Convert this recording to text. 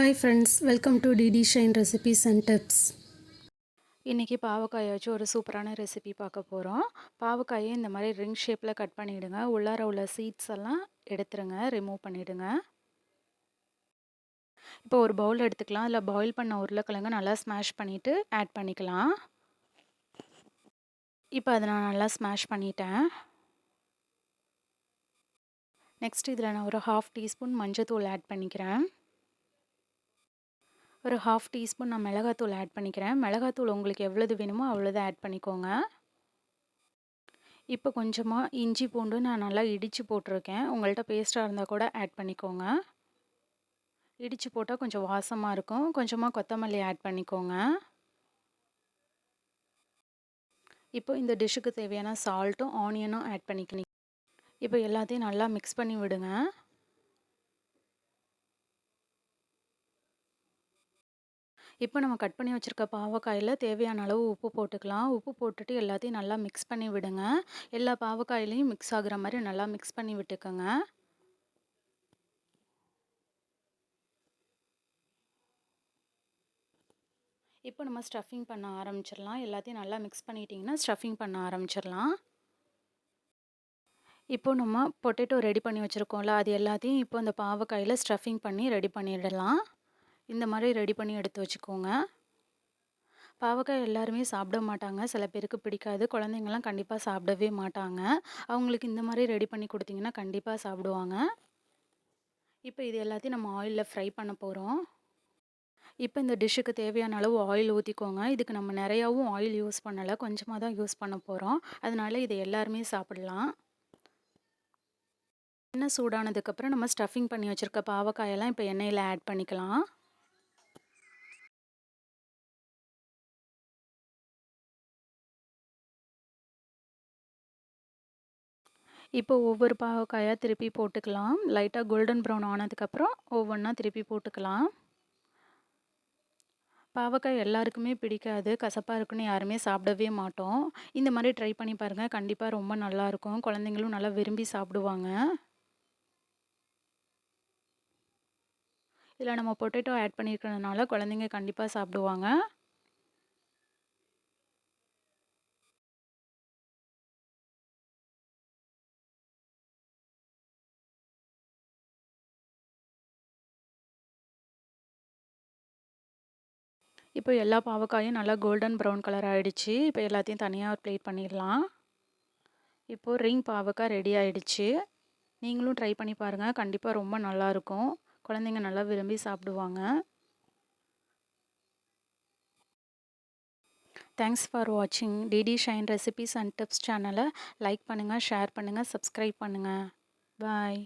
Hi friends, welcome to DD shine recipes and tips. இன்றைக்கி பாவக்காயை வச்சு ஒரு சூப்பரான ரெசிபி பார்க்க போகிறோம். பாவக்காயை இந்த மாதிரி ரிங் ஷேப்பில் கட் பண்ணிவிடுங்க. உள்ளார உள்ள சீட்ஸ் எல்லாம் எடுத்துருங்க, ரிமூவ் பண்ணிவிடுங்க. இப்போ ஒரு பவுல் எடுத்துக்கலாம். அதில் பாயில் பண்ண உருளைக்கிழங்கு நல்லா ஸ்மாஷ் பண்ணிவிட்டு ஆட் பண்ணிக்கலாம். இப்போ அதை நான் நல்லா ஸ்மாஷ் பண்ணிட்டேன். நெக்ஸ்ட் இதில் நான் ஒரு 1/2 டீஸ்பூன் மஞ்சள்தூள் ஆட் பண்ணிக்கிறேன். ஒரு 1/2 டீஸ்பூன் நான் மிளகாத்தூள் ஆட் பண்ணிக்கிறேன். மிளகாத்தூள் உங்களுக்கு எவ்வளவு வேணுமோ அவ்வளோதான் ஆட் பண்ணிக்கோங்க. இப்போ கொஞ்சமாக இஞ்சி பூண்டு நான் நல்லா இடித்து போட்டிருக்கேன். உங்கள்கிட்ட பேஸ்ட்டாக இருந்தால் கூட ஆட் பண்ணிக்கோங்க. இடித்து போட்டால் கொஞ்சம் வாசமாக இருக்கும். கொஞ்சமாக கொத்தமல்லி ஆட் பண்ணிக்கோங்க. இப்போ இந்த டிஷ்ஷுக்கு தேவையான சால்ட்டும் ஆனியனும் ஆட் பண்ணிக்கணும். இப்போ எல்லாத்தையும் நல்லா மிக்ஸ் பண்ணி விடுங்க. இப்போ நம்ம கட் பண்ணி வச்சுருக்க பாவக்காயில் தேவையான அளவு உப்பு போட்டுக்கலாம். உப்பு போட்டுட்டு எல்லாத்தையும் நல்லா மிக்ஸ் பண்ணி விடுங்க. எல்லா பாவக்காயிலையும் மிக்ஸ் ஆகுற மாதிரி நல்லா மிக்ஸ் பண்ணி விட்டுக்கோங்க. இப்போ நம்ம ஸ்டஃபிங் பண்ண ஆரம்பிச்சிடலாம். எல்லாத்தையும் நல்லா மிக்ஸ் பண்ணிட்டிங்கன்னா ஸ்டஃபிங் பண்ண ஆரம்பிச்சிடலாம். இப்போ நம்ம பொட்டேட்டோ ரெடி பண்ணி வச்சுருக்கோம்ல, அது எல்லாத்தையும் இப்போ அந்த பாவக்காயில் ஸ்டஃபிங் பண்ணி ரெடி பண்ணிடலாம். இந்த மாதிரி ரெடி பண்ணி எடுத்து வச்சுக்கோங்க. பாவக்காய் எல்லாருமே சாப்பிட மாட்டாங்க. சில பேருக்கு பிடிக்காது. குழந்தைங்கலாம் கண்டிப்பாக சாப்பிடவே மாட்டாங்க. அவங்களுக்கு இந்த மாதிரி ரெடி பண்ணி கொடுத்தீங்கன்னா கண்டிப்பாக சாப்பிடுவாங்க. இப்போ இது எல்லாத்தையும் நம்ம ஆயிலில் ஃப்ரை பண்ண போகிறோம். இப்போ இந்த டிஷ்ஷுக்கு தேவையான அளவு ஆயில் ஊற்றிக்கோங்க. இதுக்கு நம்ம நிறையாவும் ஆயில் யூஸ் பண்ணலை, கொஞ்சமாக தான் யூஸ் பண்ண போகிறோம். அதனால இதை எல்லாருமே சாப்பிடலாம். எண்ணெய் சூடானதுக்கப்புறம் நம்ம ஸ்டஃபிங் பண்ணி வச்சுருக்க பாவக்காயெல்லாம் இப்போ எண்ணெயில் ஆட் பண்ணிக்கலாம். இப்போ ஒவ்வொரு பாவக்காயாக திருப்பி போட்டுக்கலாம். லைட்டாக கோல்டன் ப்ரௌன் ஆனதுக்கப்புறம் ஒவ்வொன்றா திருப்பி போட்டுக்கலாம். பாவக்காய் எல்லாருக்குமே பிடிக்காது. கசப்பாக இருக்குன்னு யாருமே சாப்பிடவே மாட்டோம். இந்த மாதிரி ட்ரை பண்ணி பாருங்கள். கண்டிப்பாக ரொம்ப நல்லாயிருக்கும். குழந்தைங்களும் நல்லா விரும்பி சாப்பிடுவாங்க. இதில் நம்ம பொட்டேட்டோ ஆட் பண்ணியிருக்கிறதுனால குழந்தைங்க கண்டிப்பாக சாப்பிடுவாங்க. இப்போ எல்லா பாவக்காயும் நல்லா கோல்டன் ப்ரௌன் கலர் ஆகிடுச்சு. இப்போ எல்லாத்தையும் தனியாக ஒரு பிளேட் பண்ணிடலாம். இப்போது ரிங் பாவக்காய் ரெடி ஆகிடுச்சு. நீங்களும் ட்ரை பண்ணி பாருங்கள். கண்டிப்பாக ரொம்ப நல்லாயிருக்கும். குழந்தைங்க நல்லா விரும்பி சாப்பிடுவாங்க. தேங்க்ஸ் ஃபார் வாட்சிங். DD shine recipes and tips சேனலை லைக் பண்ணுங்கள், ஷேர் பண்ணுங்கள், சப்ஸ்கிரைப் பண்ணுங்கள். பாய்.